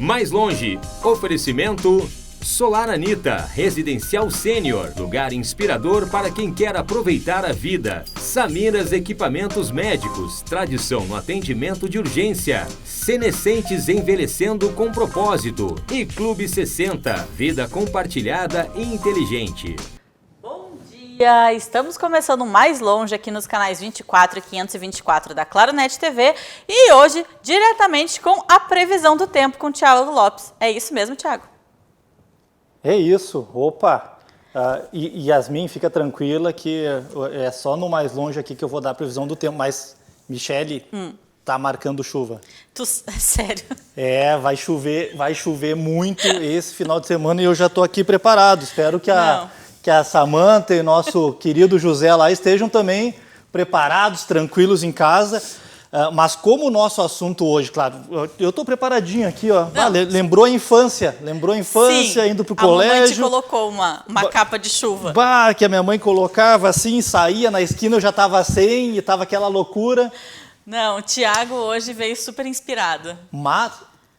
Mais longe, oferecimento Solar Anita, residencial sênior, lugar inspirador para quem quer aproveitar a vida. Samiras Equipamentos Médicos, tradição no atendimento de urgência. Senescentes envelhecendo com propósito. E Clube 60, vida compartilhada e inteligente. Estamos começando Mais Longe aqui nos canais 24 e 524 da Claronet TV e hoje diretamente com a previsão do tempo com o Thiago Lopes. É isso mesmo, Thiago? É isso, opa! E Yasmin, fica tranquila que é só no Mais Longe aqui que eu vou dar a previsão do tempo, mas Michele tá marcando chuva. Sério? Vai chover muito esse final de semana e eu já tô aqui preparado, espero que a Samanta e o nosso querido José lá estejam também preparados, tranquilos em casa. Mas como o nosso assunto hoje, claro, eu estou preparadinho aqui, ó. Lembrou a infância, sim, indo para o colégio. A mamãe te colocou uma capa de chuva. Que a minha mãe colocava assim, saía na esquina, eu já estava sem e estava aquela loucura. Não, o Thiago hoje veio super inspirado.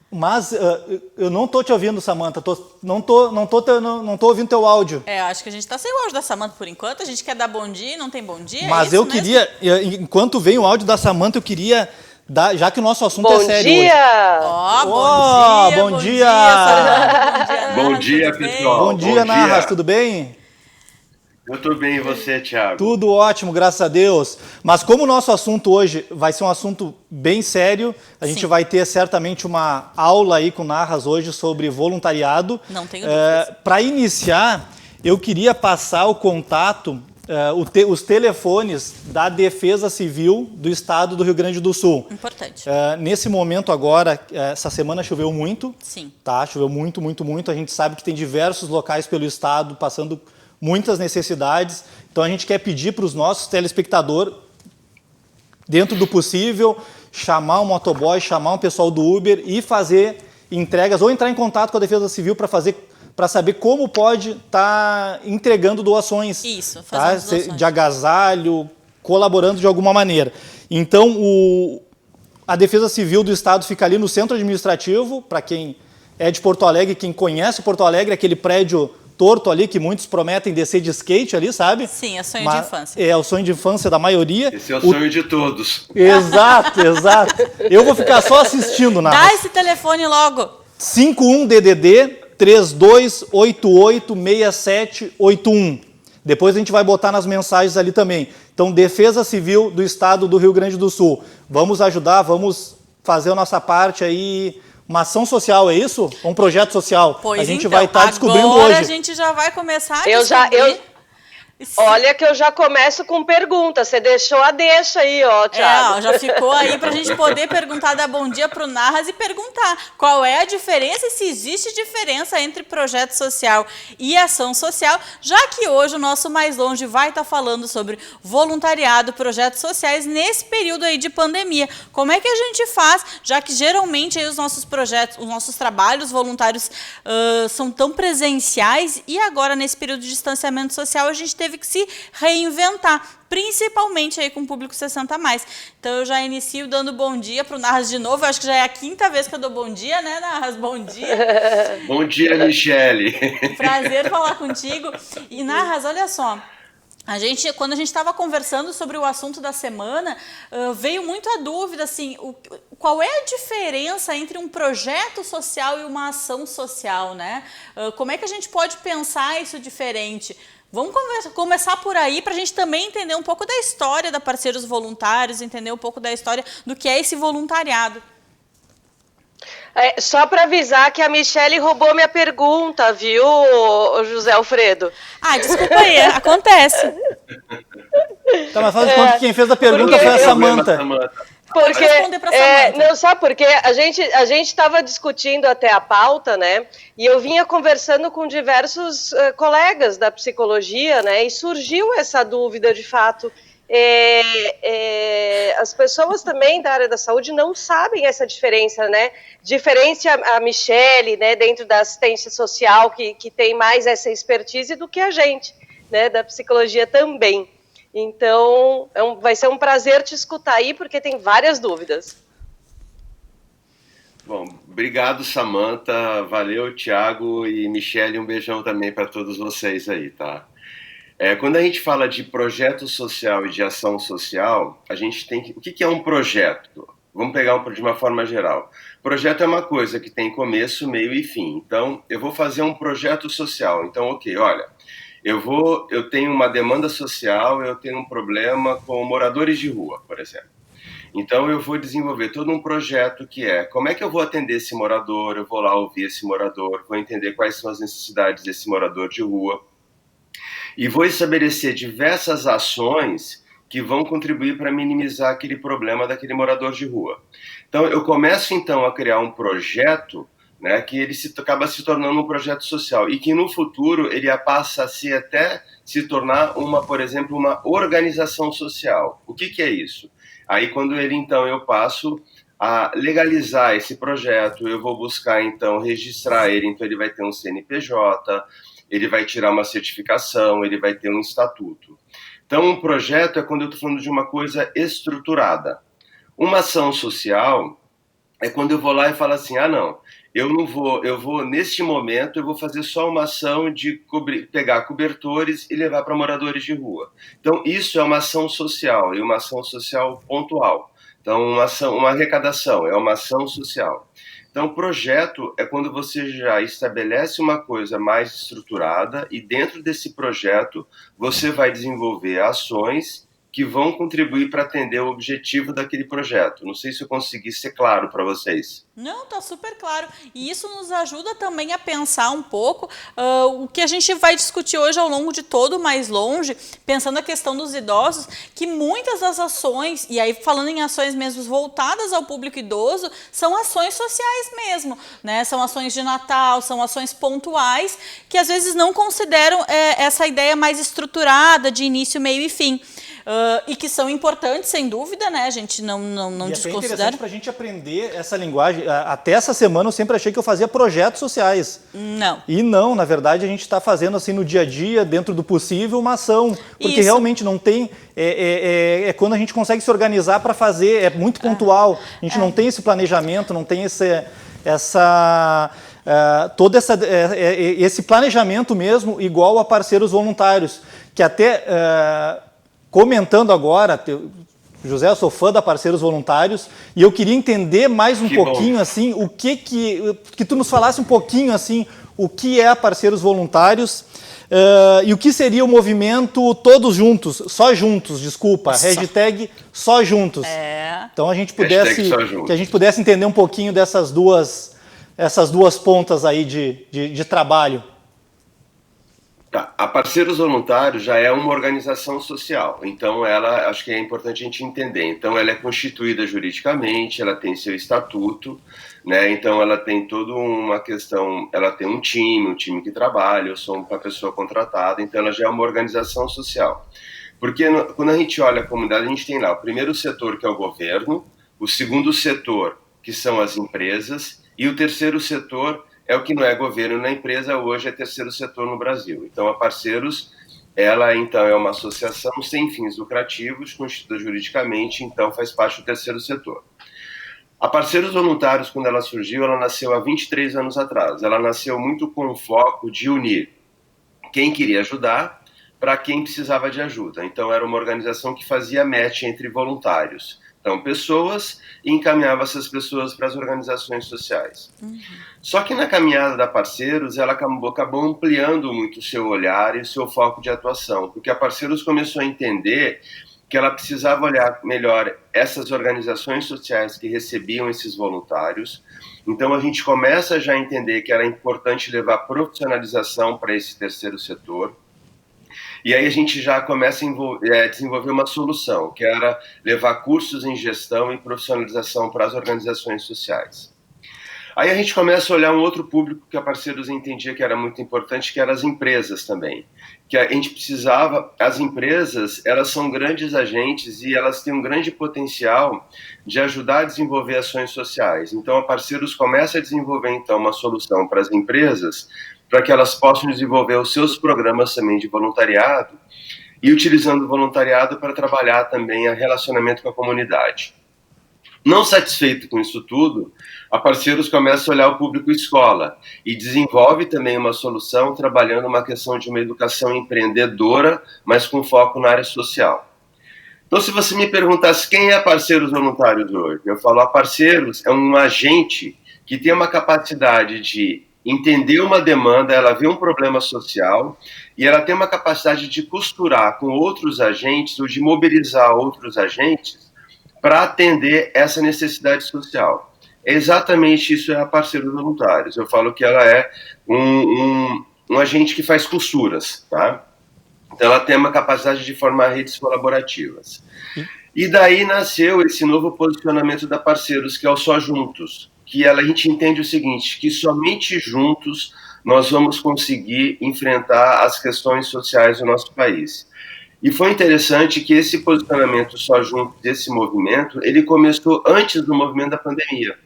Mas eu não tô te ouvindo, Samanta. Não tô ouvindo teu áudio. Acho que a gente tá sem o áudio da Samanta por enquanto. A gente quer dar bom dia, não tem bom dia. Mas eu queria, enquanto vem o áudio da Samanta, eu queria dar, já que o nosso assunto é sério hoje. Bom dia! Bom dia, pessoal. Bom dia, Narras, tudo bem? Eu tô bem, e você, Thiago? Tudo ótimo, graças a Deus. Mas como o nosso assunto hoje vai ser um assunto bem sério, a gente vai ter certamente uma aula aí com Narras hoje sobre voluntariado. Não tenho dúvidas. Para iniciar, eu queria passar o contato, os telefones da Defesa Civil do Estado do Rio Grande do Sul. Importante. Nesse momento agora, essa semana choveu muito. Sim. Tá? Choveu muito, muito, muito. A gente sabe que tem diversos locais pelo Estado passando muitas necessidades, então a gente quer pedir para os nossos telespectadores, dentro do possível, chamar um motoboy, chamar um pessoal do Uber e fazer entregas, ou entrar em contato com a Defesa Civil para saber como pode estar entregando doações. Isso, fazer doações. De agasalho, colaborando de alguma maneira. Então, a Defesa Civil do Estado fica ali no centro administrativo, para quem é de Porto Alegre, quem conhece Porto Alegre, aquele prédio torto ali, que muitos prometem descer de skate ali, sabe? Sim, é sonho de infância. É o sonho de infância da maioria. Esse é o sonho de todos. Exato. Eu vou ficar só assistindo, Dá esse telefone logo. 51-DDD 32886781. Depois a gente vai botar nas mensagens ali também. Então, Defesa Civil do Estado do Rio Grande do Sul. Vamos ajudar, vamos fazer a nossa parte aí. Uma ação social, é isso? Um projeto social? Pois a gente então, vai estar descobrindo hoje. Agora a gente já vai começar a descobrir. Olha que eu já começo com pergunta. Você deixou a deixa aí, ó, Thiago. Já ficou aí pra gente poder perguntar, dar bom dia pro Narras e perguntar qual é a diferença e se existe diferença entre projeto social e ação social, já que hoje o nosso Mais Longe vai estar falando sobre voluntariado, projetos sociais nesse período aí de pandemia. Como é que a gente faz, já que geralmente aí os nossos projetos, os nossos trabalhos voluntários são tão presenciais e agora nesse período de distanciamento social a gente teve que se reinventar, principalmente aí com o público 60+. Então eu já inicio dando bom dia para o Narras de novo, eu acho que já é a 5ª vez que eu dou bom dia, né, Narras? Bom dia. Bom dia, Michele. Prazer falar contigo. E Narras, olha só, quando a gente estava conversando sobre o assunto da semana, veio muito a dúvida, assim, qual é a diferença entre um projeto social e uma ação social, né? Como é que a gente pode pensar isso diferente? Vamos começar por aí para a gente também entender um pouco da história da Parceiros Voluntários, entender um pouco da história do que é esse voluntariado. Só para avisar que a Michele roubou minha pergunta, viu, José Alfredo? Desculpa aí, acontece. Tá, mas faz de conta que quem fez a pergunta foi a Samanta. Porque a gente estava discutindo até a pauta, né? E eu vinha conversando com diversos colegas da psicologia, né? E surgiu essa dúvida, de fato. As pessoas também da área da saúde não sabem essa diferença, né? Diferente a Michele, né? Dentro da assistência social, que tem mais essa expertise do que a gente, né? Da psicologia também. Então, vai ser um prazer te escutar aí, porque tem várias dúvidas. Bom, Obrigado, Samantha. Valeu, Thiago e Michele. Um beijão também para todos vocês aí, tá? Quando a gente fala de projeto social e de ação social, a gente tem que... O que é um projeto? Vamos pegar de uma forma geral. Projeto é uma coisa que tem começo, meio e fim. Então, eu vou fazer um projeto social. Então, ok, olha, eu tenho uma demanda social, eu tenho um problema com moradores de rua, por exemplo. Então, eu vou desenvolver todo um projeto que como é que eu vou atender esse morador, eu vou lá ouvir esse morador, vou entender quais são as necessidades desse morador de rua e vou estabelecer diversas ações que vão contribuir para minimizar aquele problema daquele morador de rua. Então, eu começo, então, a criar um projeto, né, que ele acaba se tornando um projeto social e que, no futuro, ele passa a se tornar, por exemplo, uma organização social. O que é isso? Aí, quando eu passo a legalizar esse projeto, eu vou buscar, então, registrar ele, então ele vai ter um CNPJ, ele vai tirar uma certificação, ele vai ter um estatuto. Então, um projeto é quando eu estou falando de uma coisa estruturada. Uma ação social é quando eu vou lá e falo assim, não, neste momento, eu vou fazer só uma ação de pegar cobertores e levar para moradores de rua. Então, isso é uma ação social, e uma ação social pontual. Então, uma arrecadação, é uma ação social. Então, projeto é quando você já estabelece uma coisa mais estruturada e dentro desse projeto você vai desenvolver ações que vão contribuir para atender o objetivo daquele projeto. Não sei se eu consegui ser claro para vocês. Não, tá super claro. E isso nos ajuda também a pensar um pouco o que a gente vai discutir hoje ao longo de todo o Mais Longe, pensando a questão dos idosos, que muitas das ações, e aí falando em ações mesmo voltadas ao público idoso, são ações sociais mesmo, né? São ações de Natal, são ações pontuais, que às vezes não consideram essa ideia mais estruturada de início, meio e fim. E que são importantes, sem dúvida, né? A gente não desconsidera. É interessante para a gente aprender essa linguagem. Até essa semana eu sempre achei que eu fazia projetos sociais. Não. E não, na verdade a gente está fazendo assim no dia a dia, dentro do possível, uma ação. Porque realmente não tem... quando a gente consegue se organizar para fazer, é muito pontual. A gente não tem esse planejamento, não tem todo esse planejamento mesmo, igual a parceiros voluntários, que até... comentando agora, José, eu sou fã da Parceiros Voluntários e eu queria entender mais um pouquinho, assim, que tu nos falasse um pouquinho, assim, o que é a Parceiros Voluntários e o que seria o movimento Todos Juntos, só juntos, desculpa, hashtag só juntos. Então a gente pudesse entender um pouquinho dessas duas pontas aí de trabalho. Tá. A Parceiros Voluntários já é uma organização social, então acho que é importante a gente entender. Então ela é constituída juridicamente, ela tem seu estatuto, né? Então ela tem toda uma questão, ela tem um time que trabalha, eu sou uma pessoa contratada, então ela já é uma organização social. Porque quando a gente olha a comunidade, a gente tem lá o primeiro setor, que é o governo, o segundo setor, que são as empresas, e o terceiro setor é o que não é governo na empresa, hoje é terceiro setor no Brasil. Então, a Parceiros, ela então é uma associação sem fins lucrativos, constituída juridicamente, então faz parte do terceiro setor. A Parceiros Voluntários, quando ela surgiu, ela nasceu há 23 anos atrás. Ela nasceu muito com o foco de unir quem queria ajudar para quem precisava de ajuda. Então, era uma organização que fazia match entre voluntários. Então, pessoas, e encaminhava essas pessoas para as organizações sociais. Só que na caminhada da Parceiros, ela acabou ampliando muito o seu olhar e o seu foco de atuação, porque a Parceiros começou a entender que ela precisava olhar melhor essas organizações sociais que recebiam esses voluntários. Então, a gente começa já a entender que era importante levar profissionalização para esse terceiro setor. E aí a gente já começa a desenvolver uma solução, que era levar cursos em gestão e profissionalização para as organizações sociais. Aí a gente começa a olhar um outro público que a Parceiros entendia que era muito importante, que eram as empresas também. Que a gente precisava, as empresas, elas são grandes agentes e elas têm um grande potencial de ajudar a desenvolver ações sociais. Então a Parceiros começa a desenvolver então uma solução para as empresas, para que elas possam desenvolver os seus programas também de voluntariado e utilizando o voluntariado para trabalhar também o relacionamento com a comunidade. Não satisfeito com isso tudo, a Parceiros começa a olhar o público escola e desenvolve também uma solução trabalhando uma questão de uma educação empreendedora, mas com foco na área social. Então, se você me perguntasse quem é a Parceiros Voluntários hoje, eu falo, a Parceiros é um agente que tem uma capacidade de entender uma demanda, ela vê um problema social e ela tem uma capacidade de costurar com outros agentes ou de mobilizar outros agentes para atender essa necessidade social. Exatamente isso é a Parceiros Voluntários. Eu falo que ela é um agente que faz costuras, tá? Então ela tem uma capacidade de formar redes colaborativas. E daí nasceu esse novo posicionamento da Parceiros, que é o Só Juntos, que a gente entende o seguinte, que somente juntos nós vamos conseguir enfrentar as questões sociais do nosso país. E foi interessante que esse posicionamento Só Juntos, desse movimento, ele começou antes do movimento da pandemia.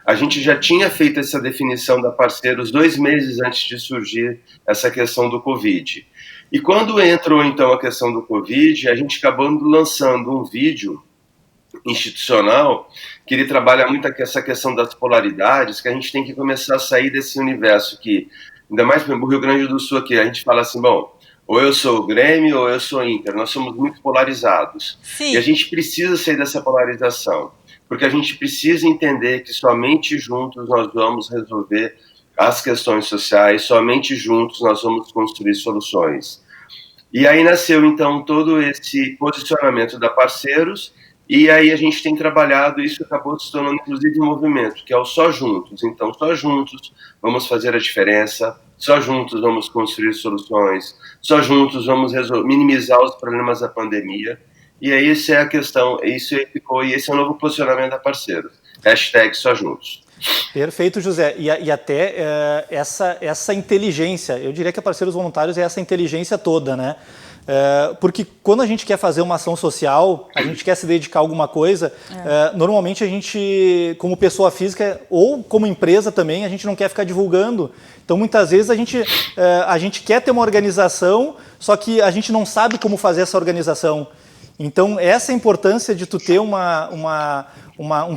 A gente já tinha feito essa definição da Parceiros 2 meses antes de surgir essa questão do Covid. E quando entrou, então, a questão do Covid, a gente acabou lançando um vídeo institucional que ele trabalha muito essa questão das polaridades, que a gente tem que começar a sair desse universo que, ainda mais no Rio Grande do Sul aqui, a gente fala assim, bom, ou eu sou o Grêmio ou eu sou o Inter, nós somos muito polarizados. Sim. E a gente precisa sair dessa polarização, porque a gente precisa entender que somente juntos nós vamos resolver as questões sociais, somente juntos nós vamos construir soluções. E aí nasceu, então, todo esse posicionamento da Parceiros, e aí a gente tem trabalhado, isso acabou se tornando, inclusive, um movimento, que é o Só Juntos. Então, só juntos vamos fazer a diferença, só juntos vamos construir soluções, só juntos vamos minimizar os problemas da pandemia. E aí essa é a questão, isso ficou, e esse é o novo posicionamento da Parceiros. Hashtag Só Juntos. Perfeito, José. E até essa inteligência, eu diria que a Parceiros Voluntários é essa inteligência toda, né? Porque quando a gente quer fazer uma ação social, a gente quer se dedicar a alguma coisa, normalmente a gente, como pessoa física ou como empresa também, a gente não quer ficar divulgando. Então, muitas vezes a gente quer ter uma organização, só que a gente não sabe como fazer essa organização. Então, essa é a importância de tu ter um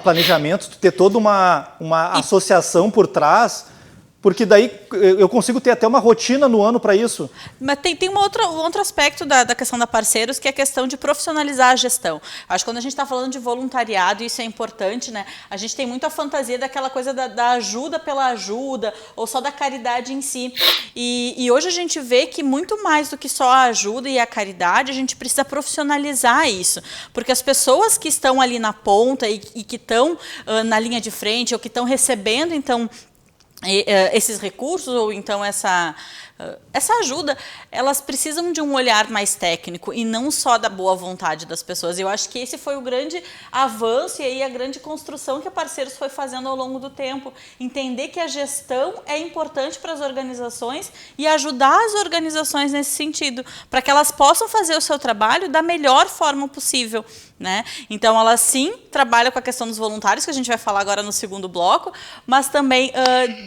planejamento, tu ter toda uma associação por trás, porque daí eu consigo ter até uma rotina no ano para isso. Mas tem um outro aspecto da questão da Parceiros, que é a questão de profissionalizar a gestão. Acho que quando a gente está falando de voluntariado, isso é importante, né? A gente tem muito a fantasia daquela coisa da ajuda pela ajuda, ou só da caridade em si. E hoje a gente vê que muito mais do que só a ajuda e a caridade, a gente precisa profissionalizar isso. Porque as pessoas que estão ali na ponta e que estão na linha de frente, ou que estão recebendo, então, esses recursos, ou então essa ajuda, elas precisam de um olhar mais técnico e não só da boa vontade das pessoas. Eu acho que esse foi o grande avanço e aí a grande construção que a Parceiros foi fazendo ao longo do tempo. Entender que a gestão é importante para as organizações e ajudar as organizações nesse sentido, para que elas possam fazer o seu trabalho da melhor forma possível, né? Então, ela sim trabalha com a questão dos voluntários, que a gente vai falar agora no segundo bloco, mas também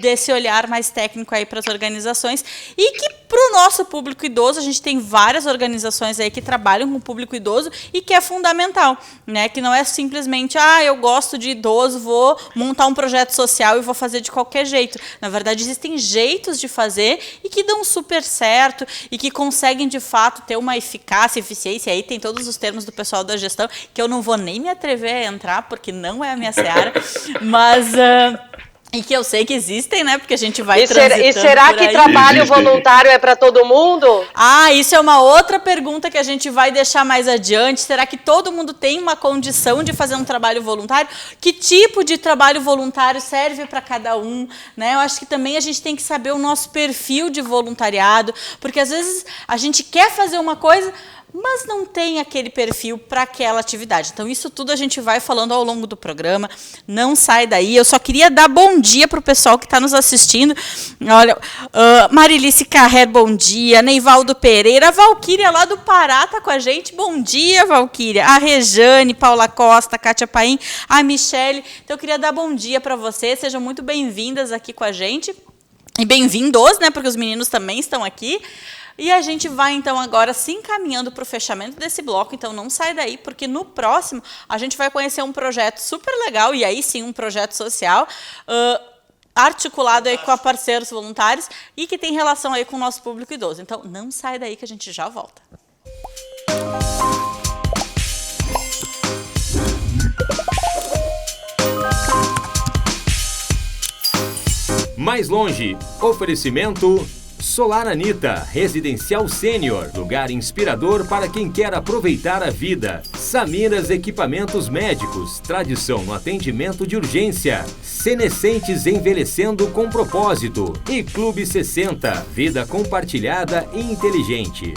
desse olhar mais técnico aí para as organizações. E que para o nosso público idoso, a gente tem várias organizações aí que trabalham com o público idoso e que é fundamental, né? Que não é simplesmente, eu gosto de idoso, vou montar um projeto social e vou fazer de qualquer jeito. Na verdade, existem jeitos de fazer e que dão super certo e que conseguem, de fato, ter uma eficácia, eficiência. Aí tem todos os termos do pessoal da gestão, que eu não vou nem me atrever a entrar, porque não é a minha seara, mas... E que eu sei que existem, né? Porque a gente vai transitando. E será que trabalho voluntário é para todo mundo? Isso é uma outra pergunta que a gente vai deixar mais adiante. Será que todo mundo tem uma condição de fazer um trabalho voluntário? Que tipo de trabalho voluntário serve para cada um, né? Eu acho que também a gente tem que saber o nosso perfil de voluntariado, porque às vezes a gente quer fazer uma coisa, mas não tem aquele perfil para aquela atividade. Então, isso tudo a gente vai falando ao longo do programa. Não sai daí. Eu só queria dar bom dia para o pessoal que está nos assistindo. Olha, Marilice Carrer, bom dia. Neivaldo Pereira. A Valquíria, lá do Pará, está com a gente. Bom dia, Valquíria. A Rejane, Paula Costa, Kátia Paim, a Michele. Então, eu queria dar bom dia para vocês. Sejam muito bem-vindas aqui com a gente. E bem-vindos, né? Porque os meninos também estão aqui. E a gente vai, então, agora se encaminhando para o fechamento desse bloco, então não sai daí, porque no próximo a gente vai conhecer um projeto super legal, e aí sim um projeto social, articulado aí com a parceiros voluntários e que tem relação aí com o nosso público idoso. Então, não sai daí que a gente já volta. Mais longe, oferecimento Solar Anita, residencial sênior, lugar inspirador para quem quer aproveitar a vida. Samiras Equipamentos Médicos, tradição no atendimento de urgência. Senescentes envelhecendo com propósito. E Clube 60, vida compartilhada e inteligente.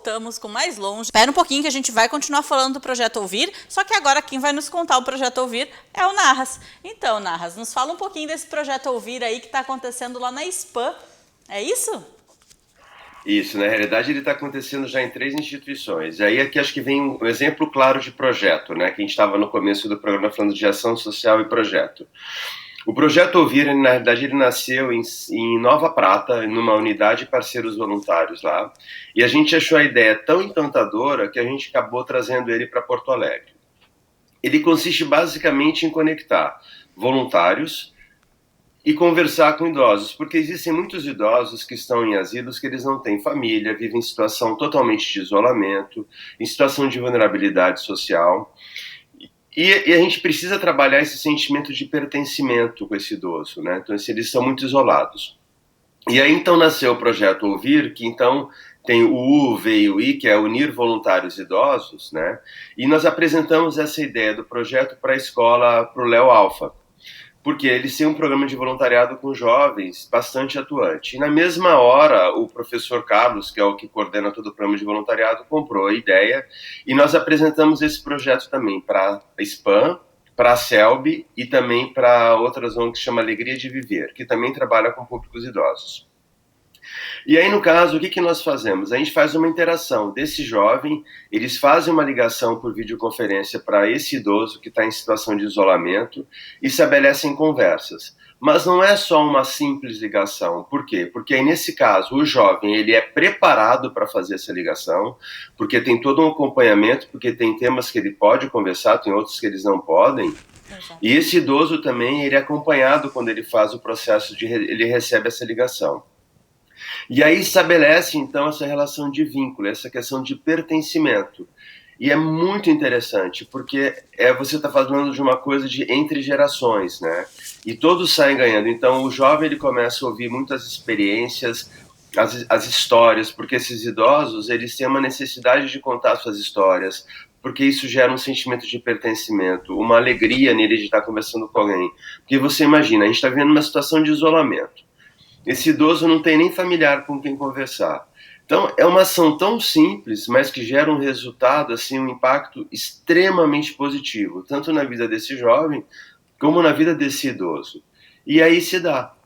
Voltamos com Mais Longe. Espera um pouquinho que a gente vai continuar falando do Projeto Ouvir, só que agora quem vai nos contar o Projeto Ouvir é o Narras. Então, Narras, nos fala um pouquinho desse Projeto Ouvir aí que está acontecendo lá na SPAM. É isso? Isso, na realidade ele está acontecendo já em 3 instituições. E aí aqui acho que vem um exemplo claro de projeto, né? Que a gente estava no começo do programa falando de ação social e projeto. O Projeto Ouvir, na verdade, ele nasceu em Nova Prata, numa unidade de parceiros voluntários lá, e a gente achou a ideia tão encantadora que a gente acabou trazendo ele para Porto Alegre. Ele consiste basicamente em conectar voluntários e conversar com idosos, porque existem muitos idosos que estão em asilos que eles não têm família, vivem em situação totalmente de isolamento, em situação de vulnerabilidade social. E a gente precisa trabalhar esse sentimento de pertencimento com esse idoso, né? Então, eles são muito isolados. E aí, então, nasceu o Projeto Ouvir, que, então, tem o U, V e o I, que é Unir Voluntários Idosos, né? E nós apresentamos essa ideia do projeto para a escola, para o Léo Alfa, porque eles têm um programa de voluntariado com jovens bastante atuante. E na mesma hora, o professor Carlos, que é o que coordena todo o programa de voluntariado, comprou a ideia e nós apresentamos esse projeto também para a SPAM, para a CELB e também para outra ONG que se chama Alegria de Viver, que também trabalha com públicos idosos. E aí, no caso, o que nós fazemos? A gente faz uma interação desse jovem, eles fazem uma ligação por videoconferência para esse idoso que está em situação de isolamento e estabelecem conversas. Mas não é só uma simples ligação. Por quê? Porque aí, nesse caso, o jovem ele é preparado para fazer essa ligação, porque tem todo um acompanhamento, porque tem temas que ele pode conversar, tem outros que eles não podem. E esse idoso também ele é acompanhado quando ele faz o processo ele recebe essa ligação. E aí estabelece, então, essa relação de vínculo, essa questão de pertencimento. E é muito interessante, porque você está falando de uma coisa de entre gerações, né? E todos saem ganhando. Então, o jovem ele começa a ouvir muitas experiências, as histórias, porque esses idosos eles têm uma necessidade de contar suas histórias, porque isso gera um sentimento de pertencimento, uma alegria nele de estar conversando com alguém. Porque você imagina, a gente está vivendo uma situação de isolamento. Esse idoso não tem nem familiar com quem conversar. Então, é uma ação tão simples, mas que gera um resultado, assim, um impacto extremamente positivo, tanto na vida desse jovem, como na vida desse idoso. E aí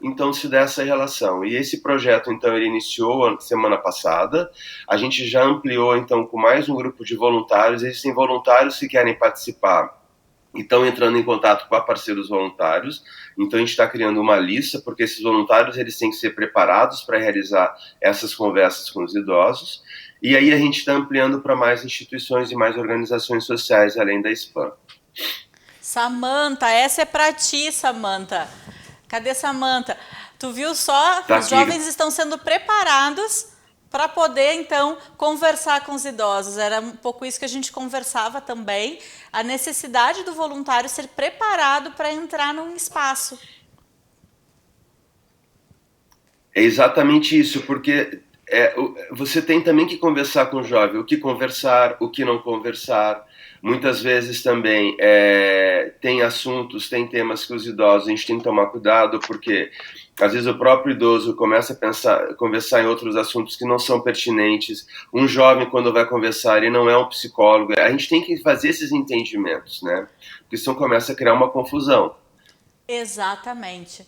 então se dá essa relação. E esse projeto, então, ele iniciou semana passada, a gente já ampliou, então, com mais um grupo de voluntários, existem voluntários que querem participar, e estão entrando em contato com parceiros voluntários. Então a gente está criando uma lista, porque esses voluntários eles têm que ser preparados para realizar essas conversas com os idosos, e aí a gente está ampliando para mais instituições e mais organizações sociais além da SPAM. Samanta, essa é para ti, Samanta. Cadê Samanta? Tu viu só? Tá os aqui. jovens estão sendo preparados para poder, então, conversar com os idosos. Era um pouco isso que a gente conversava também, a necessidade do voluntário ser preparado para entrar num espaço. É exatamente isso, porque você tem também que conversar com o jovem, o que conversar, o que não conversar. Muitas vezes também tem assuntos, tem temas que os idosos a gente tem que tomar cuidado, porque às vezes o próprio idoso começa a conversar em outros assuntos que não são pertinentes. Um jovem, quando vai conversar, ele não é um psicólogo. A gente tem que fazer esses entendimentos, né? Porque senão começa a criar uma confusão. Exatamente.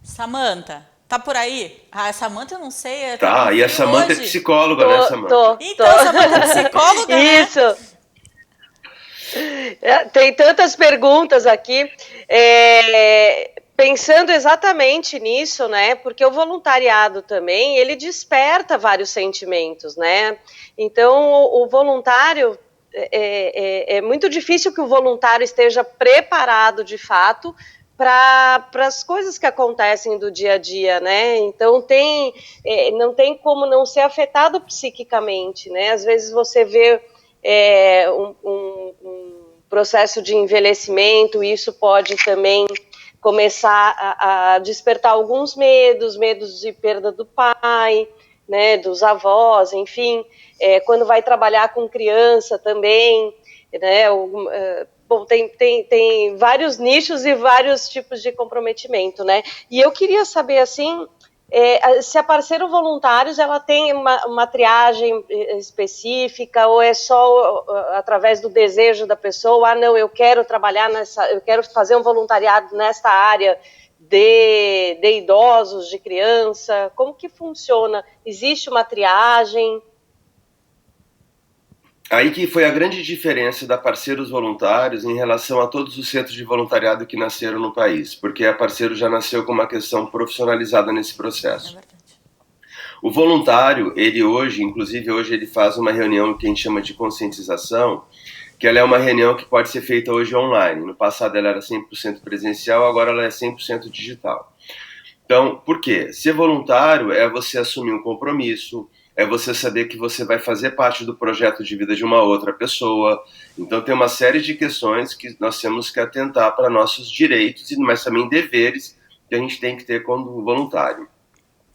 Samanta, tá por aí? A Samanta eu não sei. Tá, e a Samanta é psicóloga, né, Samanta? Então, a Samanta é psicóloga, né? Isso. Tem tantas perguntas aqui. Pensando exatamente nisso, né? Porque o voluntariado também, ele desperta vários sentimentos, né? Então, o voluntário, é muito difícil que o voluntário esteja preparado, de fato, para as coisas que acontecem do dia a dia, né? Então, não tem como não ser afetado psiquicamente, né? Às vezes você vê um processo de envelhecimento, e isso pode também começar a despertar alguns medos de perda do pai, né, dos avós, enfim, quando vai trabalhar com criança também, né, bom, tem vários nichos e vários tipos de comprometimento, né, e eu queria saber, assim, se a Parceiros Voluntários, ela tem uma triagem específica, ou é só através do desejo da pessoa, não, eu quero trabalhar eu quero fazer um voluntariado nessa área de idosos, de criança, como que funciona? Existe uma triagem? Aí que foi a grande diferença da Parceiros Voluntários em relação a todos os centros de voluntariado que nasceram no país, porque a Parceiros já nasceu com uma questão profissionalizada nesse processo. O voluntário, inclusive hoje ele faz uma reunião que a gente chama de conscientização, que ela é uma reunião que pode ser feita hoje online. No passado ela era 100% presencial, agora ela é 100% digital. Então, por quê? Ser voluntário é você assumir um compromisso, é você saber que você vai fazer parte do projeto de vida de uma outra pessoa. Então tem uma série de questões que nós temos que atentar para nossos direitos, mas também deveres que a gente tem que ter como voluntário.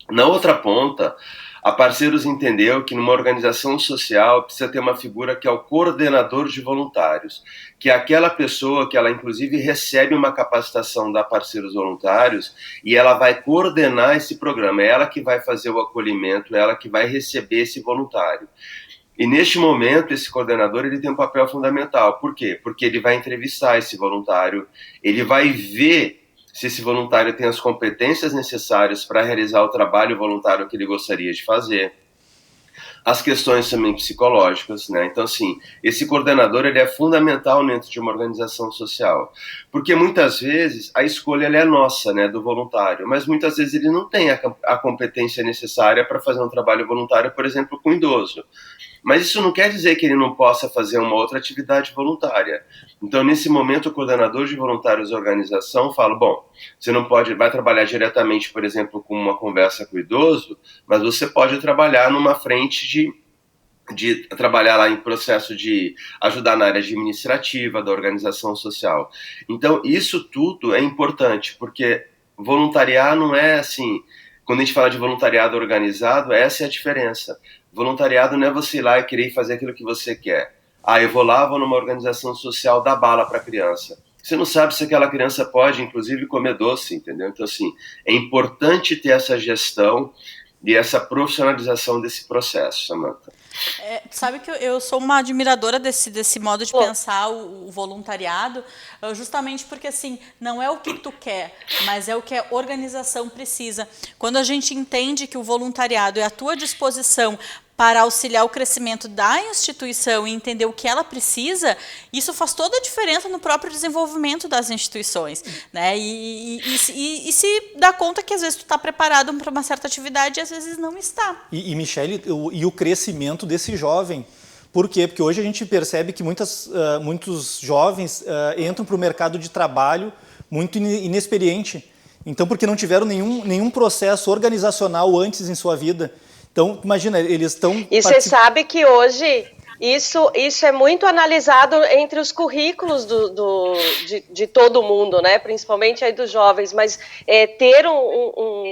Na outra ponta, a Parceiros entendeu que numa organização social precisa ter uma figura que é o coordenador de voluntários, que é aquela pessoa que ela inclusive recebe uma capacitação da Parceiros Voluntários e ela vai coordenar esse programa, é ela que vai fazer o acolhimento, é ela que vai receber esse voluntário. E neste momento, esse coordenador ele tem um papel fundamental. Por quê? Porque ele vai entrevistar esse voluntário, ele vai ver se esse voluntário tem as competências necessárias para realizar o trabalho voluntário que ele gostaria de fazer. As questões também psicológicas, né? Então, assim, esse coordenador ele é fundamental dentro de uma organização social, porque muitas vezes a escolha ela é nossa, né, do voluntário, mas muitas vezes ele não tem a competência necessária para fazer um trabalho voluntário, por exemplo, com idoso. Mas isso não quer dizer que ele não possa fazer uma outra atividade voluntária. Então, nesse momento, o coordenador de voluntários da organização fala, bom, você não vai trabalhar diretamente, por exemplo, com uma conversa com o idoso, mas você pode trabalhar numa frente de trabalhar lá em processo de ajudar na área administrativa da organização social. Então, isso tudo é importante, porque voluntariar não é assim, quando a gente fala de voluntariado organizado, essa é a diferença. Voluntariado não é você ir lá e querer fazer aquilo que você quer. Eu vou numa organização social dar bala para a criança. Você não sabe se aquela criança pode, inclusive, comer doce, entendeu? Então, assim, é importante ter essa gestão e essa profissionalização desse processo, Samantha. Sabe que eu sou uma admiradora desse modo de pensar o voluntariado, justamente porque, assim, não é o que tu quer, mas é o que a organização precisa. Quando a gente entende que o voluntariado é à tua disposição para auxiliar o crescimento da instituição e entender o que ela precisa, isso faz toda a diferença no próprio desenvolvimento das instituições, né? E se dá conta que às vezes tu está preparado para uma certa atividade e às vezes não está. Michele, e o crescimento desse jovem. Por quê? Porque hoje a gente percebe que muitos jovens entram para o mercado de trabalho muito inexperiente. Então, porque não tiveram nenhum processo organizacional antes em sua vida. Então, imagina, eles estão... E você sabe que hoje isso é muito analisado entre os currículos de todo mundo, né? Principalmente aí dos jovens, mas ter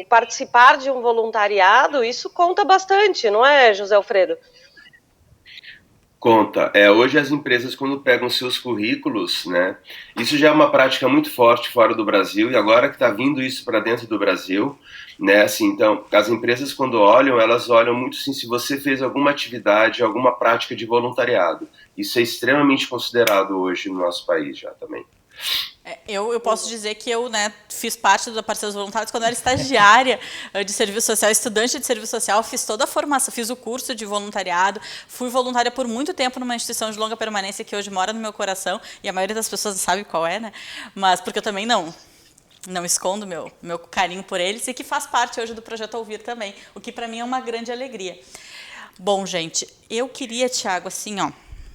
participar de um voluntariado, isso conta bastante, não é, José Alfredo? Conta. Hoje as empresas, quando pegam seus currículos, né, isso já é uma prática muito forte fora do Brasil, e agora que está vindo isso para dentro do Brasil, né, assim, então, as empresas quando olham, elas olham muito assim, se você fez alguma atividade, alguma prática de voluntariado. Isso é extremamente considerado hoje no nosso país já também. Eu posso dizer que eu, né, fiz parte da Parceiros Voluntários quando eu era estagiária de serviço social, estudante de serviço social, fiz toda a formação, fiz o curso de voluntariado, fui voluntária por muito tempo numa instituição de longa permanência que hoje mora no meu coração, e a maioria das pessoas sabe qual é, né? Mas porque eu também não escondo meu carinho por eles, e que faz parte hoje do Projeto Ouvir também, o que para mim é uma grande alegria. Bom, gente, eu queria, Thiago, assim, ó,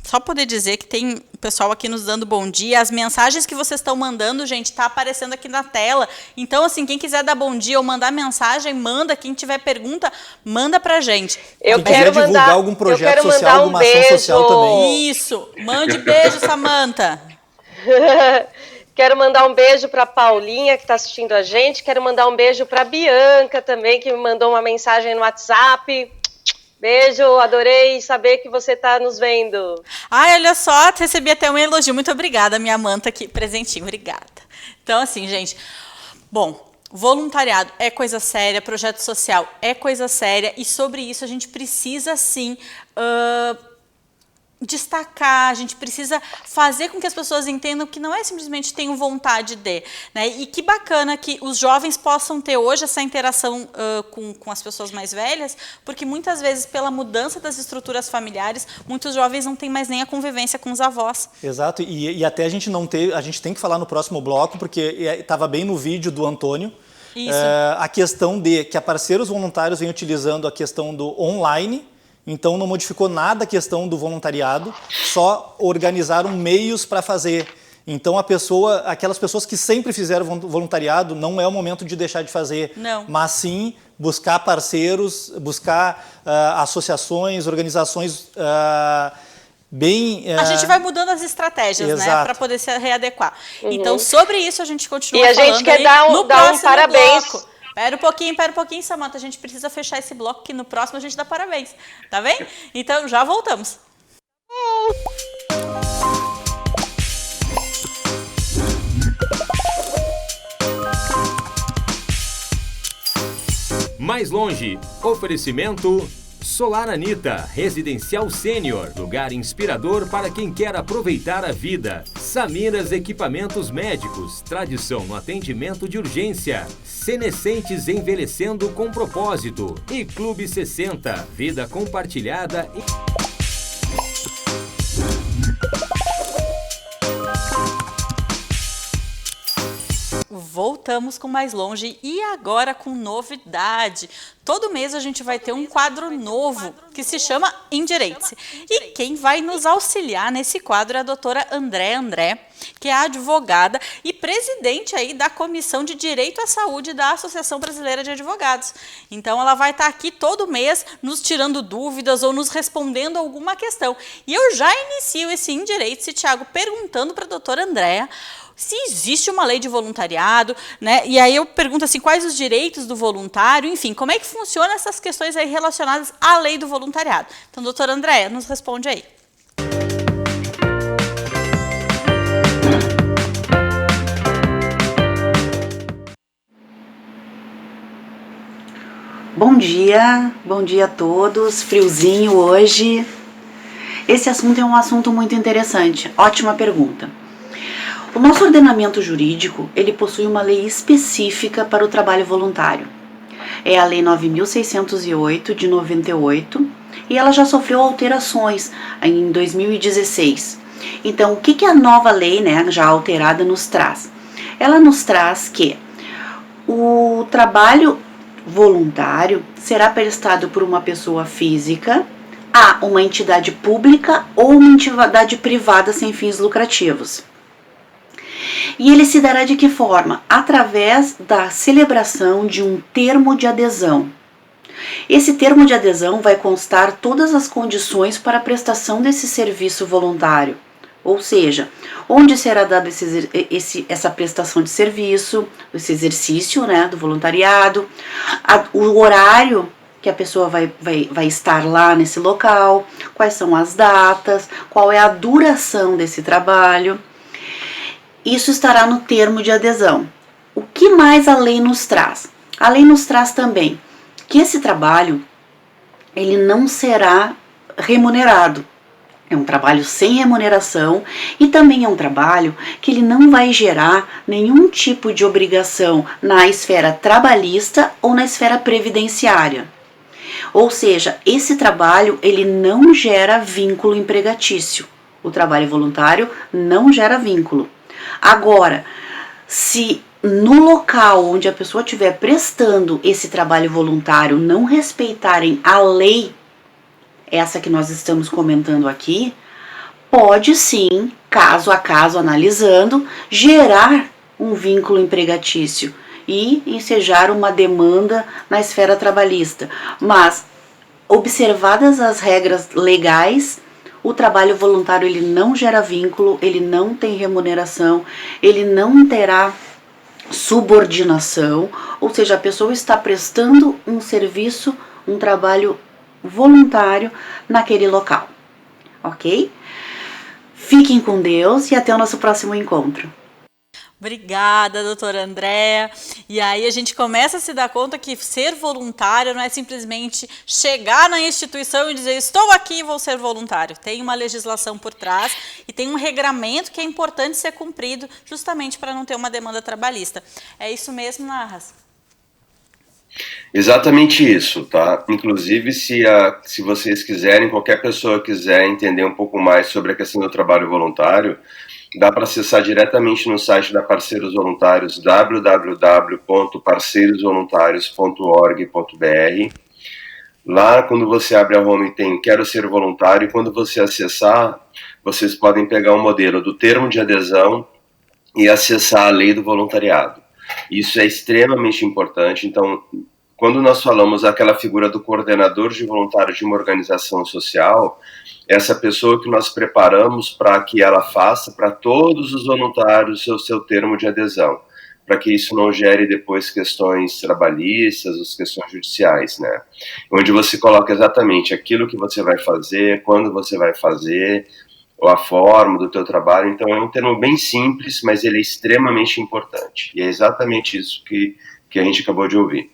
só poder dizer que tem o pessoal aqui nos dando bom dia. As mensagens que vocês estão mandando, gente, está aparecendo aqui na tela. Então, assim, quem quiser dar bom dia ou mandar mensagem, manda. Quem tiver pergunta, manda pra gente. Eu quero divulgar algum projeto social, alguma ação social também. Isso. Mande beijo, Samanta. Quero mandar um beijo para Paulinha, que está assistindo a gente. Quero mandar um beijo para Bianca também, que me mandou uma mensagem no WhatsApp. Beijo, adorei saber que você está nos vendo. Ai, olha só, recebi até um elogio. Muito obrigada, minha manta aqui, presentinho, obrigada. Então, assim, gente, bom, voluntariado é coisa séria, projeto social é coisa séria, e sobre isso a gente precisa, sim, destacar, a gente precisa fazer com que as pessoas entendam que não é simplesmente tenho vontade de, né? E que bacana que os jovens possam ter hoje essa interação com as pessoas mais velhas, porque muitas vezes, pela mudança das estruturas familiares, muitos jovens não têm mais nem a convivência com os avós. Exato, e até a gente tem que falar no próximo bloco, porque estava bem no vídeo do Antônio, a questão de que a Parceiros Voluntários vem utilizando a questão do online. Então, não modificou nada a questão do voluntariado, só organizaram meios para fazer. Então, aquelas pessoas que sempre fizeram voluntariado, não é o momento de deixar de fazer. Não. Mas sim buscar parceiros, buscar associações, organizações bem... A gente vai mudando as estratégias, né, para poder se readequar. Então, sobre isso a gente continua falando. E a gente quer dar um parabéns. Bloco. Pera um pouquinho, Samanta, a gente precisa fechar esse bloco, que no próximo a gente dá parabéns, tá bem? Então, já voltamos. Mais longe, oferecimento Solar Anita, residencial sênior, lugar inspirador para quem quer aproveitar a vida. Samiras Equipamentos Médicos, tradição no atendimento de urgência. Senescentes envelhecendo com propósito. E Clube 60, vida compartilhada e... Voltamos com Mais Longe, e agora com novidade. Todo mês a gente vai ter um quadro novo que se chama Indireite. E quem vai nos auxiliar nesse quadro é a doutora André, que é advogada e presidente aí da Comissão de Direito à Saúde da Associação Brasileira de Advogados. Então ela vai estar aqui todo mês nos tirando dúvidas ou nos respondendo alguma questão. E eu já inicio esse Indireite, Thiago, perguntando para a doutora Andréa se existe uma lei de voluntariado, né? E aí eu pergunto assim, quais os direitos do voluntário, enfim, como é que funcionam essas questões aí relacionadas à lei do voluntariado. Então, doutora Andréa, nos responde aí. Bom dia a todos, friozinho hoje. Esse assunto é um assunto muito interessante, ótima pergunta. O nosso ordenamento jurídico, ele possui uma lei específica para o trabalho voluntário. É a Lei 9.608, de 98, e ela já sofreu alterações em 2016. Então, o que a nova lei, né, já alterada, nos traz? Ela nos traz que o trabalho voluntário será prestado por uma pessoa física a uma entidade pública ou uma entidade privada sem fins lucrativos. E ele se dará de que forma? Através da celebração de um termo de adesão. Esse termo de adesão vai constar todas as condições para a prestação desse serviço voluntário, ou seja, onde será dada essa prestação de serviço, esse exercício, né, do voluntariado, o horário que a pessoa vai estar lá nesse local, quais são as datas, qual é a duração desse trabalho. Isso estará no termo de adesão. O que mais a lei nos traz? A lei nos traz também que esse trabalho ele não será remunerado. É um trabalho sem remuneração e também é um trabalho que ele não vai gerar nenhum tipo de obrigação na esfera trabalhista ou na esfera previdenciária. Ou seja, esse trabalho ele não gera vínculo empregatício. O trabalho voluntário não gera vínculo. Agora, se no local onde a pessoa estiver prestando esse trabalho voluntário não respeitarem a lei, essa que nós estamos comentando aqui, pode sim, caso a caso analisando, gerar um vínculo empregatício e ensejar uma demanda na esfera trabalhista. Mas, observadas as regras legais, o trabalho voluntário ele não gera vínculo, ele não tem remuneração, ele não terá subordinação, ou seja, a pessoa está prestando um serviço, um trabalho voluntário naquele local, ok? Fiquem com Deus e até o nosso próximo encontro. Obrigada, doutora Andréa. E aí a gente começa a se dar conta que ser voluntário não é simplesmente chegar na instituição e dizer estou aqui e vou ser voluntário. Tem uma legislação por trás e tem um regramento que é importante ser cumprido justamente para não ter uma demanda trabalhista. É isso mesmo, Narras? Exatamente isso, tá? Inclusive, se vocês quiserem, qualquer pessoa quiser entender um pouco mais sobre a questão do trabalho voluntário, dá para acessar diretamente no site da Parceiros Voluntários, www.parceirosvoluntarios.org.br. Lá, quando você abre a home, tem Quero Ser Voluntário, e quando você acessar, vocês podem pegar um modelo do termo de adesão e acessar a lei do voluntariado. Isso é extremamente importante. Então, quando nós falamos aquela figura do coordenador de voluntário de uma organização social, essa pessoa que nós preparamos para que ela faça para todos os voluntários o seu termo de adesão, para que isso não gere depois questões trabalhistas, as questões judiciais, né? Onde você coloca exatamente aquilo que você vai fazer, quando você vai fazer, ou a forma do teu trabalho. Então é um termo bem simples, mas ele é extremamente importante. E é exatamente isso que a gente acabou de ouvir.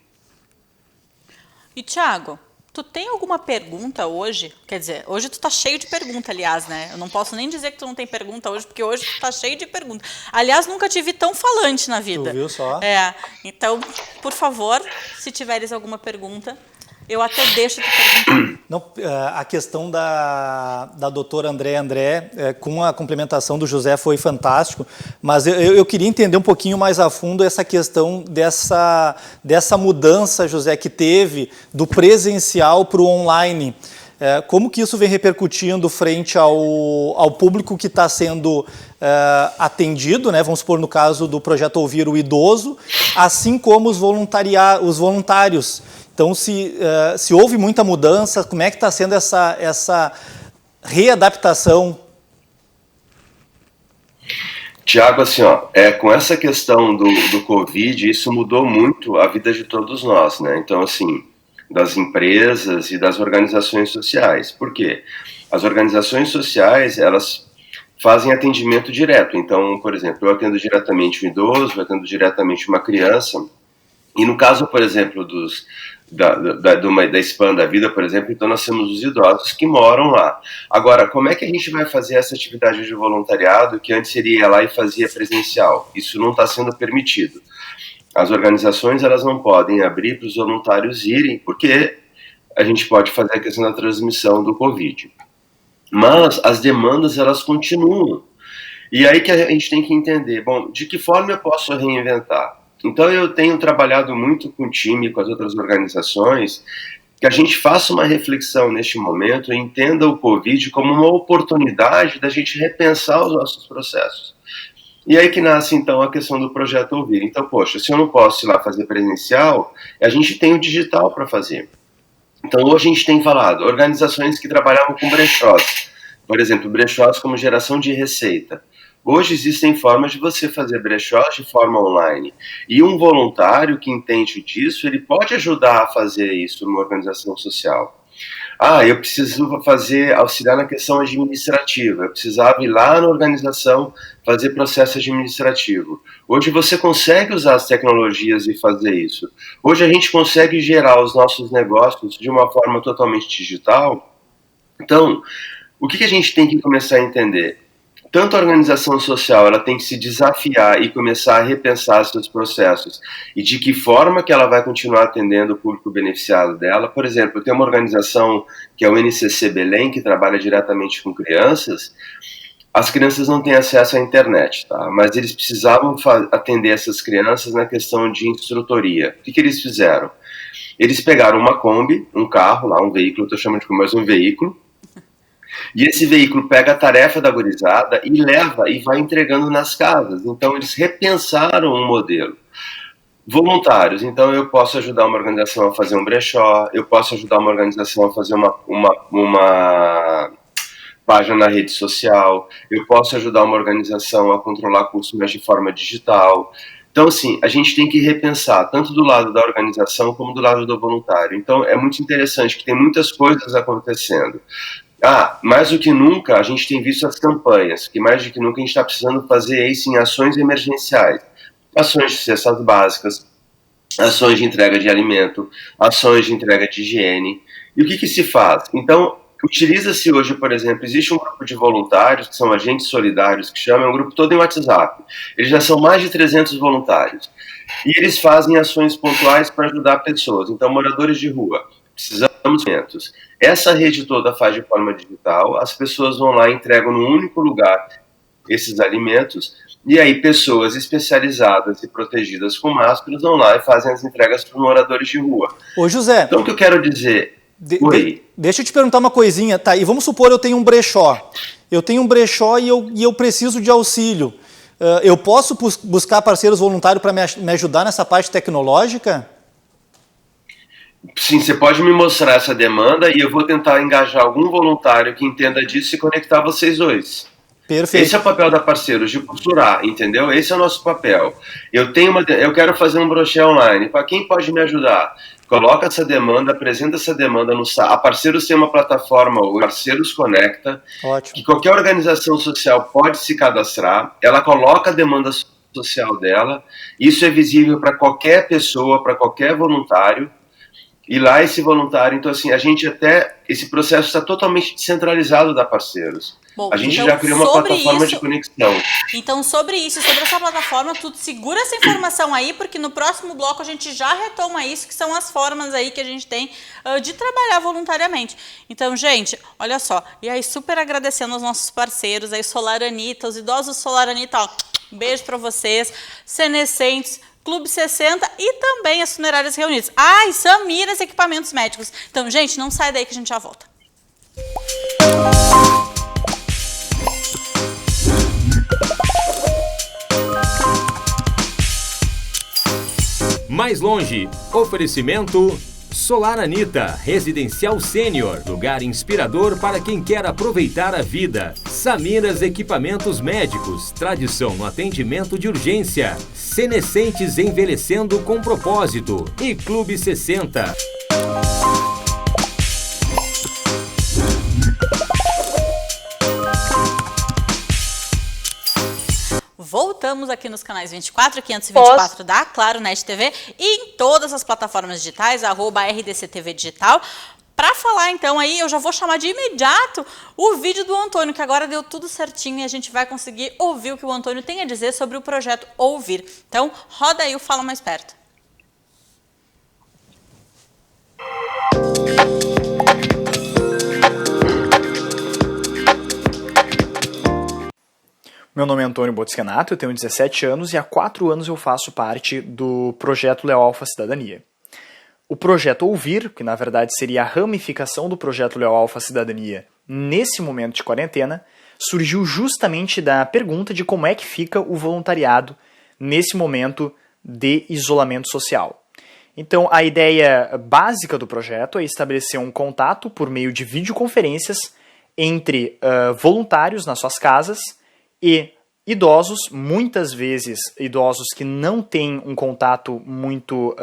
E Thiago, tu tem alguma pergunta hoje? Quer dizer, hoje tu tá cheio de pergunta, aliás, né? Eu não posso nem dizer que tu não tem pergunta hoje, porque hoje tu tá cheio de pergunta. Aliás, nunca te vi tão falante na vida. Tu viu só? É, então, por favor, se tiveres alguma pergunta, eu até deixo tu perguntar. Não, a questão da doutora André, com a complementação do José, foi fantástico, mas eu queria entender um pouquinho mais a fundo essa questão dessa mudança, José, que teve do presencial para o online. Como que isso vem repercutindo frente ao público que está sendo atendido, né? Vamos supor, no caso do projeto Ouvir o Idoso, assim como os voluntários. Então, se houve muita mudança, como é que está sendo essa readaptação? Tiago, assim, com essa questão do Covid, isso mudou muito a vida de todos nós, né? Então, assim, das empresas e das organizações sociais. Por quê? As organizações sociais, elas fazem atendimento direto. Então, por exemplo, eu atendo diretamente um idoso, eu atendo diretamente uma criança. E no caso, por exemplo, da SPAN da Vida, por exemplo, então nós temos os idosos que moram lá. Agora, como é que a gente vai fazer essa atividade de voluntariado que antes seria lá e fazia presencial? Isso não está sendo permitido. As organizações, elas não podem abrir para os voluntários irem, porque a gente pode fazer a questão da transmissão do Covid. Mas as demandas, elas continuam. E aí que a gente tem que entender, bom, de que forma eu posso reinventar? Então eu tenho trabalhado muito com o time, com as outras organizações, que a gente faça uma reflexão neste momento e entenda o Covid como uma oportunidade da gente repensar os nossos processos. E aí que nasce então a questão do projeto Ouvir. Então, poxa, se eu não posso ir lá fazer presencial, a gente tem o digital para fazer. Então hoje a gente tem falado, organizações que trabalhavam com brechós, por exemplo, brechós como geração de receita. Hoje existem formas de você fazer brechós de forma online. E um voluntário que entende disso, ele pode ajudar a fazer isso numa organização social. Eu preciso auxiliar na questão administrativa. Eu precisava ir lá na organização fazer processo administrativo. Hoje você consegue usar as tecnologias e fazer isso. Hoje a gente consegue gerar os nossos negócios de uma forma totalmente digital. Então, o que a gente tem que começar a entender? Tanto a organização social ela tem que se desafiar e começar a repensar seus processos e de que forma que ela vai continuar atendendo o público beneficiado dela. Por exemplo, eu tenho uma organização que é o NCC Belém, que trabalha diretamente com crianças. As crianças não têm acesso à internet, tá? Mas eles precisavam atender essas crianças na questão de instrutoria. O que eles fizeram? Eles pegaram uma Kombi, um carro lá, um veículo, eu estou chamando de mais um veículo, e esse veículo pega a tarefa da gurizada e leva e vai entregando nas casas. Então, eles repensaram um modelo. Voluntários. Então, eu posso ajudar uma organização a fazer um brechó, eu posso ajudar uma organização a fazer uma página na rede social, eu posso ajudar uma organização a controlar custos mas de forma digital. Então, assim, a gente tem que repensar, tanto do lado da organização como do lado do voluntário. Então, é muito interessante que tem muitas coisas acontecendo. Mais do que nunca, a gente tem visto as campanhas, que mais do que nunca a gente está precisando fazer isso em ações emergenciais. Ações de cestas básicas, ações de entrega de alimento, ações de entrega de higiene. E o que se faz? Então, utiliza-se hoje, por exemplo, existe um grupo de voluntários, que são agentes solidários, que chama, é um grupo todo em WhatsApp. Eles já são mais de 300 voluntários. E eles fazem ações pontuais para ajudar pessoas. Então, moradores de rua, precisamos de alimentos. Essa rede toda faz de forma digital, as pessoas vão lá e entregam num único lugar esses alimentos, e aí pessoas especializadas e protegidas com máscaras vão lá e fazem as entregas para os moradores de rua. Ô José... Então, o que eu quero dizer... Deixa eu te perguntar uma coisinha, tá? E vamos supor eu tenho um brechó. Eu tenho um brechó e eu preciso de auxílio. Eu posso buscar parceiros voluntários para me ajudar nessa parte tecnológica? Sim, você pode me mostrar essa demanda e eu vou tentar engajar algum voluntário que entenda disso e conectar vocês dois. Perfeito. Esse é o papel da Parceiros, de costurar, entendeu? Esse é o nosso papel. Eu quero fazer um brochê online. Para quem pode me ajudar? Coloca essa demanda, apresenta essa demanda no site. A Parceiros tem uma plataforma, o Parceiros Conecta, Ótimo. Que qualquer organização social pode se cadastrar. Ela coloca a demanda social dela. Isso é visível para qualquer pessoa, para qualquer voluntário. E lá esse voluntário, então assim, esse processo está totalmente descentralizado da Parceiros. Bom, a gente então, já criou uma plataforma de conexão. Então, sobre essa plataforma, tu segura essa informação aí, porque no próximo bloco a gente já retoma isso, que são as formas aí que a gente tem de trabalhar voluntariamente. Então, gente, olha só, e aí super agradecendo aos nossos parceiros, aí Solar Anita, os idosos Solar Anita, ó, beijo pra vocês, Senescentes, Clube 60 e também as funerárias reunidas. E Samiras Equipamentos Médicos. Então, gente, não sai daí que a gente já volta. Mais longe, oferecimento Solar Anita, residencial sênior, lugar inspirador para quem quer aproveitar a vida. Samiras Equipamentos Médicos, tradição no atendimento de urgência. Senescentes envelhecendo com propósito. E Clube 60. Voltamos aqui nos canais 24 e 524 da Claro Net TV e em todas as plataformas digitais, @RDCTV Digital. Para falar então aí, eu já vou chamar de imediato o vídeo do Antônio, que agora deu tudo certinho e a gente vai conseguir ouvir o que o Antônio tem a dizer sobre o projeto Ouvir. Então, roda aí o Fala Mais Perto. Meu nome é Antônio Botskenato, eu tenho 17 anos e há 4 anos eu faço parte do projeto Leo Alfa Cidadania. O projeto Ouvir, que na verdade seria a ramificação do projeto Leo Alfa Cidadania nesse momento de quarentena, surgiu justamente da pergunta de como é que fica o voluntariado nesse momento de isolamento social. Então, a ideia básica do projeto é estabelecer um contato por meio de videoconferências entre voluntários nas suas casas e idosos, muitas vezes idosos que não têm um contato muito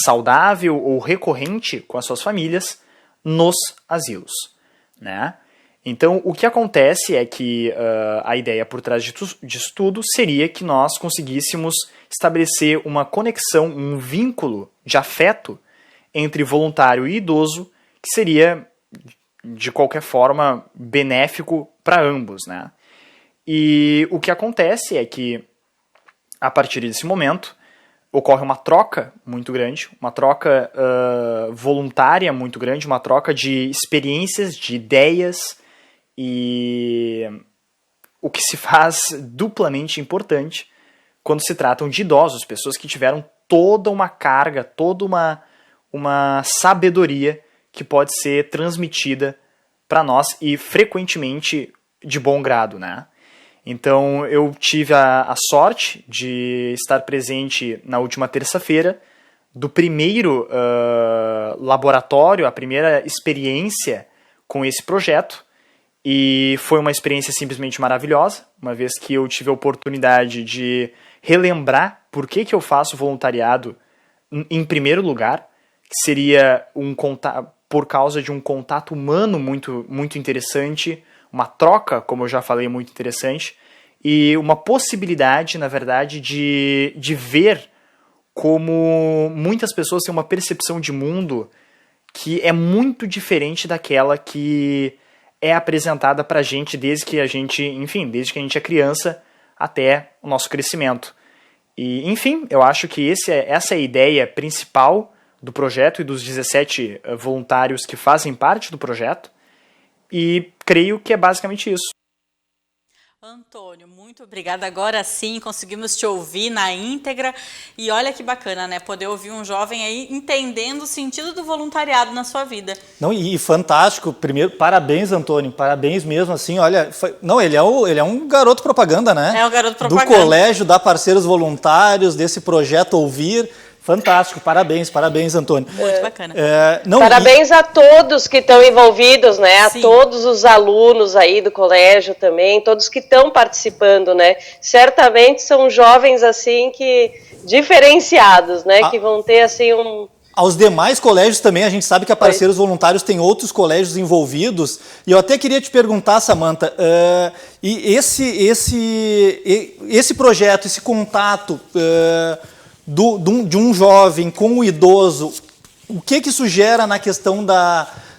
saudável ou recorrente com as suas famílias nos asilos, né? Então, o que acontece é que a ideia por trás disso tudo seria que nós conseguíssemos estabelecer uma conexão, um vínculo de afeto entre voluntário e idoso, que seria de qualquer forma, benéfico para ambos, né? E o que acontece é que, a partir desse momento, ocorre uma troca muito grande, uma troca voluntária muito grande, uma troca de experiências, de ideias, e o que se faz duplamente importante quando se tratam de idosos, pessoas que tiveram toda uma carga, toda uma sabedoria que pode ser transmitida para nós e frequentemente de bom grado, né? Então eu tive a sorte de estar presente na última terça-feira do primeiro laboratório, a primeira experiência com esse projeto, e foi uma experiência simplesmente maravilhosa, uma vez que eu tive a oportunidade de relembrar por que eu faço voluntariado em primeiro lugar, que seria por causa de um contato humano muito, muito interessante, uma troca, como eu já falei, muito interessante, e uma possibilidade, na verdade, de ver como muitas pessoas têm uma percepção de mundo que é muito diferente daquela que é apresentada pra gente desde que a gente é criança até o nosso crescimento. E, enfim, eu acho que essa é a ideia principal do projeto e dos 17 voluntários que fazem parte do projeto, e creio que é basicamente isso. Antônio, muito obrigada. Agora sim, conseguimos te ouvir na íntegra. E olha que bacana, né? Poder ouvir um jovem aí entendendo o sentido do voluntariado na sua vida. Não, e fantástico. Primeiro, parabéns, Antônio. Parabéns mesmo, assim, olha... ele é um garoto propaganda, né? É um garoto propaganda. Do colégio, da Parceiros Voluntários, desse projeto Ouvir. Fantástico, parabéns, Antônio. Muito bacana. Parabéns a todos que estão envolvidos, né? Sim. A todos os alunos aí do colégio também, todos que estão participando, né? Certamente são jovens, assim, diferenciados, né? Que vão ter, assim, Aos demais colégios também, a gente sabe que a Parceiros Voluntários tem outros colégios envolvidos, e eu até queria te perguntar, Samantha, e esse projeto, esse contato... de um jovem com o idoso, o que isso gera na questão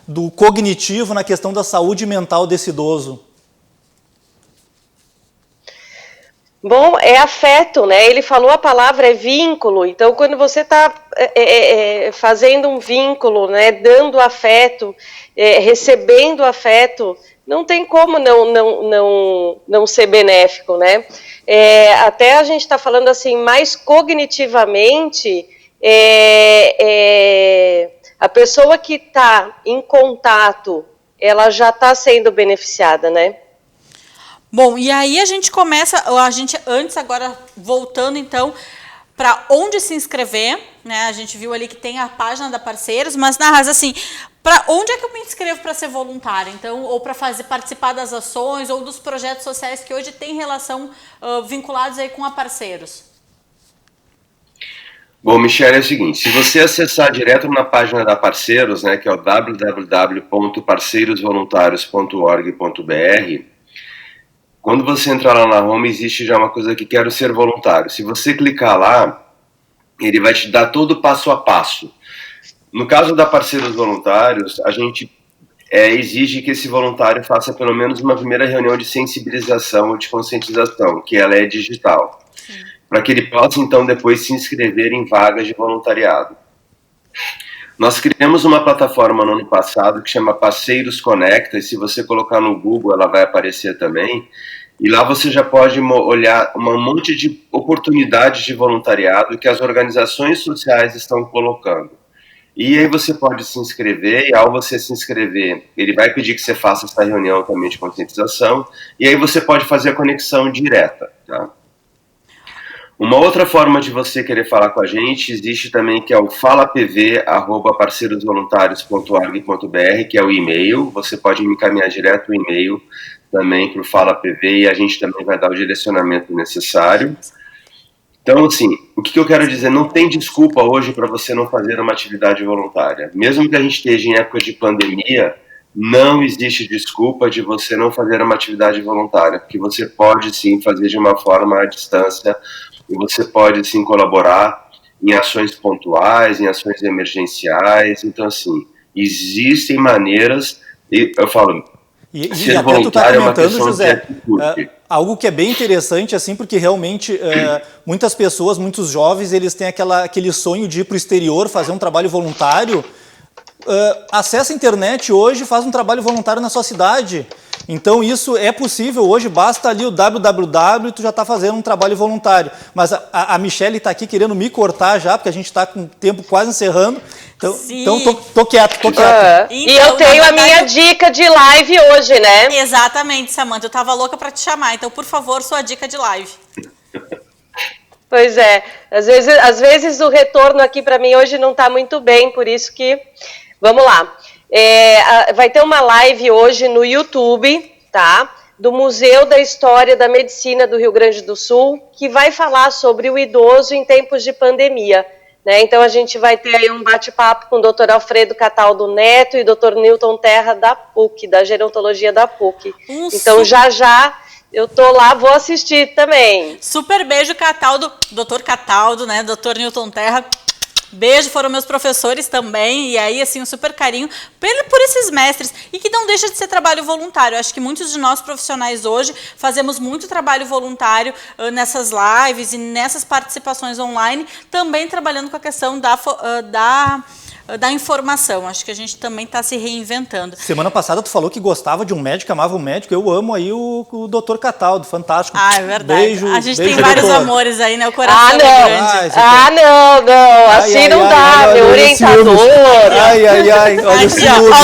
do cognitivo, na questão da saúde mental desse idoso? Bom, é afeto, né? Ele falou a palavra, é vínculo. Então, quando você está fazendo um vínculo, né? Dando afeto, recebendo afeto, não tem como não ser benéfico, né? Até a gente está falando assim, mais cognitivamente, a pessoa que está em contato, ela já está sendo beneficiada, né? Bom, e aí a gente começa, antes agora, voltando então, para onde se inscrever, né? A gente viu ali que tem a página da Parceiros, mas Narras, assim, para onde é que eu me inscrevo para ser voluntária? Então, ou para participar das ações ou dos projetos sociais que hoje têm relação vinculados aí com a Parceiros? Bom, Michele, é o seguinte, se você acessar direto na página da Parceiros, né, que é o www.parceirosvoluntarios.org.br, quando você entrar lá na home, existe já uma coisa que quero ser voluntário. Se você clicar lá, ele vai te dar todo o passo a passo. No caso da Parceiros Voluntários, a gente exige que esse voluntário faça pelo menos uma primeira reunião de sensibilização ou de conscientização, que ela é digital, para que ele possa, então, depois se inscrever em vagas de voluntariado. Nós criamos uma plataforma no ano passado que chama Parceiros Conecta, e se você colocar no Google, ela vai aparecer também, e lá você já pode olhar um monte de oportunidades de voluntariado que as organizações sociais estão colocando. E aí você pode se inscrever, e ao você se inscrever, ele vai pedir que você faça essa reunião também de conscientização, e aí você pode fazer a conexão direta, tá? Uma outra forma de você querer falar com a gente existe também, que é o falapv@parceirosvoluntarios.org.br, que é o e-mail. Você pode me encaminhar direto o e-mail também para o FalaPV, e a gente também vai dar o direcionamento necessário. Então, assim, o que eu quero dizer, não tem desculpa hoje para você não fazer uma atividade voluntária. Mesmo que a gente esteja em época de pandemia, não existe desculpa de você não fazer uma atividade voluntária, porque você pode sim fazer de uma forma à distância, e você pode sim colaborar em ações pontuais, em ações emergenciais. Então, assim, existem maneiras E eu falo, E ser até tu tá voluntário é uma comentando, questão José, de atitude. algo que é bem interessante, assim, porque realmente muitas pessoas, muitos jovens, eles têm aquele sonho de ir para o exterior, fazer um trabalho voluntário. Acessa a internet hoje, faz um trabalho voluntário na sua cidade. Então isso é possível hoje, basta ali o www e tu já está fazendo um trabalho voluntário. Mas a Michele está aqui querendo me cortar já, porque a gente está com o tempo quase encerrando. Então tô quieto. E eu tenho a minha dica de live hoje, né? Exatamente, Samanta, eu estava louca para te chamar, então por favor, sua dica de live. Pois é, às vezes o retorno aqui para mim hoje não está muito bem, por isso que, vamos lá. Vai ter uma live hoje no YouTube, tá? Do Museu da História da Medicina do Rio Grande do Sul, que vai falar sobre o idoso em tempos de pandemia, né? Então a gente vai ter aí um bate-papo com o Dr. Alfredo Cataldo Neto e Dr. Newton Terra da PUC, da Gerontologia da PUC. Então já eu tô lá, vou assistir também. Super beijo, Cataldo, Dr. Cataldo, né? Dr. Newton Terra. Beijo, foram meus professores também, e aí, assim, um super carinho por esses mestres, e que não deixa de ser trabalho voluntário. Eu acho que muitos de nós profissionais hoje fazemos muito trabalho voluntário nessas lives e nessas participações online, também trabalhando com a questão da informação. Acho que a gente também está se reinventando. Semana passada tu falou que gostava de um médico, amava um médico. Eu amo aí o Dr. Cataldo, fantástico. Ah, é verdade. Beijo, a gente beijo, tem vários doutor. amores aí, né? O coração é grande. Não. Assim não dá. Meu orientador. Ai. Olha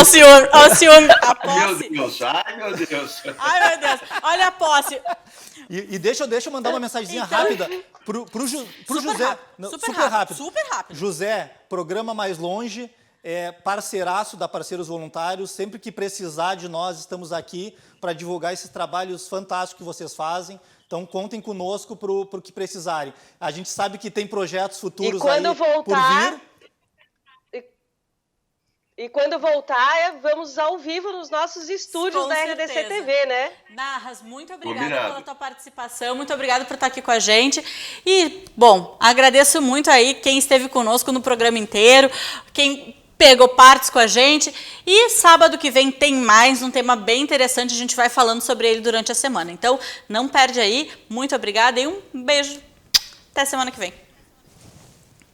o ciúme. Olha o ciúme. A posse. Meu Deus. Ai, meu Deus. Olha a posse. E deixa eu mandar uma mensagenzinha rápida pro José. Super rápido. José, programa Mais Longe, parceiraço da Parceiros Voluntários. Sempre que precisar de nós, estamos aqui para divulgar esses trabalhos fantásticos que vocês fazem. Então, contem conosco para o que precisarem. A gente sabe que tem projetos futuros por vir. E quando voltar, vamos ao vivo nos nossos estúdios Com da certeza. RDC TV, né? Narras, muito obrigada Combinado. pela tua participação, muito obrigada por estar aqui com a gente. E, bom, agradeço muito aí quem esteve conosco no programa inteiro, quem pegou partes com a gente. E sábado que vem tem mais um tema bem interessante, a gente vai falando sobre ele durante a semana. Então, não perde aí, muito obrigada e um beijo. Até semana que vem.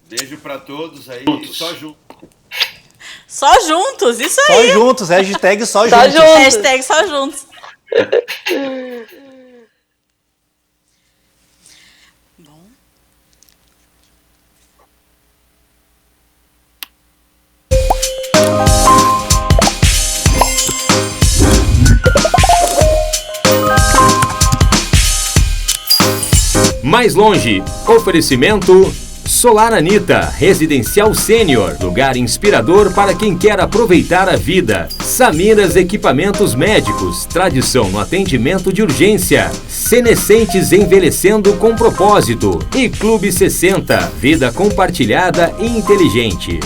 Beijo para todos aí. Só junto. Só juntos, isso aí. Só juntos, hashtag só Só juntos. juntos. Hashtag só juntos. Bom. Mais longe, oferecimento Solar Anita, Residencial Sênior, lugar inspirador para quem quer aproveitar a vida. Samiras Equipamentos Médicos, tradição no atendimento de urgência. Senescentes envelhecendo com propósito. E Clube 60, vida compartilhada e inteligente.